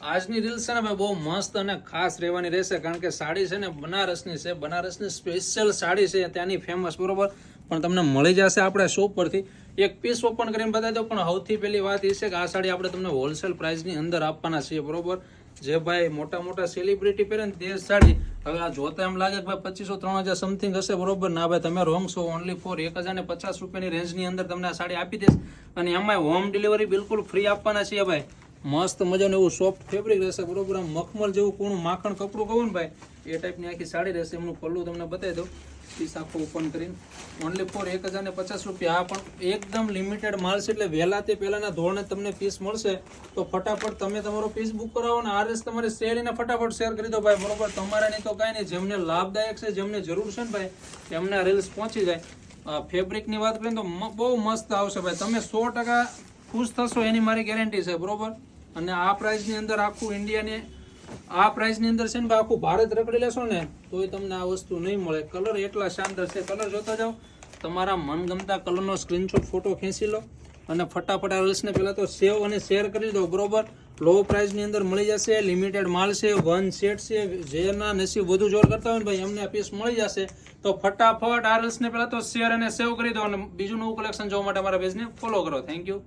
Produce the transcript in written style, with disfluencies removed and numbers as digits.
આજની રીલ્સ છે ને ભાઈ બહુ મસ્ત અને ખાસ રહેવાની રહેશે, કારણ કે સાડી છે ને બનારસની છે, બનારસની સ્પેશિયલ સાડી છે, ત્યાંની ફેમસ, બરોબર. પણ તમને મળી જશે આપણે શોપ પરથી. એક પીસ ઓપન કરીને બતાવી દો, પણ સૌથી પહેલી વાત એ છે કે આ સાડી આપણે તમને હોલસેલ પ્રાઇસની અંદર આપવાના છીએ, બરોબર. જે ભાઈ મોટા મોટા સેલિબ્રિટી પહેરે ને તે સાડી હવે આ જોતા એમ લાગે કે ભાઈ 2500-3000 સમથિંગ હશે, બરોબર. ના ભાઈ, તમે રોંગ છો. ઓનલી ફોર 1050 રૂપિયાની રેન્જની અંદર તમને આ સાડી આપી દઈશ, અને એમાં હોમ ડિલિવરી બિલકુલ ફ્રી આપવાના છીએ ભાઈ. મસ્ત મજાનું એવું સોફ્ટ ફેબ્રિક રહેશે, બરોબર. આમ મખમલ જેવું કોણું માખણ કપડું કહું ને ભાઈ, એ ટાઈપની આખી સાડી રહેશે. એમનું પલ્લું તમને બતાવી દઉં, પીસ આખો ઓપન કરીને. ઓનલી ફોર 1050 રૂપિયા. આ પણ એકદમ લિમિટેડ માલ છે, એટલે વહેલા તે પહેલાના ધોરણે તમને પીસ મળશે. તો ફટાફટ તમે તમારો પીસ બુક કરાવો ને આ રીલ્સ તમારે શેરીને ફટાફટ શેર કરી દો ભાઈ, બરોબર. તમારે નહીં તો કાંઈ નહીં, જેમને લાભદાયક છે, જેમને જરૂર છે ને ભાઈ, એમને આ રીલ્સ પહોંચી જાય. ફેબ્રિકની વાત કરીએ તો બહુ મસ્ત આવશે ભાઈ. તમે 100% ખુશ થશો, એની મારી ગેરંટી છે, બરોબર. અને આ પ્રાઇસની અંદર આખું ઇન્ડિયાને આ પ્રાઇસની અંદર છે ને ભાઈ, આખું ભારત રખડી લેશો ને તોય તમને આ વસ્તુ નહીં મળે. કલર એટલા શાનદાર છે, કલર જોતા જાઓ. તમારા મનગમતા કલરનો સ્ક્રીનશોટ ફોટો ખેંચી લો અને ફટાફટ આ રીલ્સને પહેલાં તો સેવ અને શેર કરી દો, બરોબર. લો પ્રાઇસની અંદર મળી જશે, લિમિટેડ માલ છે, વન સેટ છે. જેના નસીબ વધુ જોર કરતા હોય ને ભાઈ, એમને આ પીસ મળી જશે. તો ફટાફટ આ રીલ્સને પહેલાં તો શેર અને સેવ કરી દો, અને બીજું નવું કલેક્શન જોવા માટે અમારા પેજને ફોલો કરો. Thank you.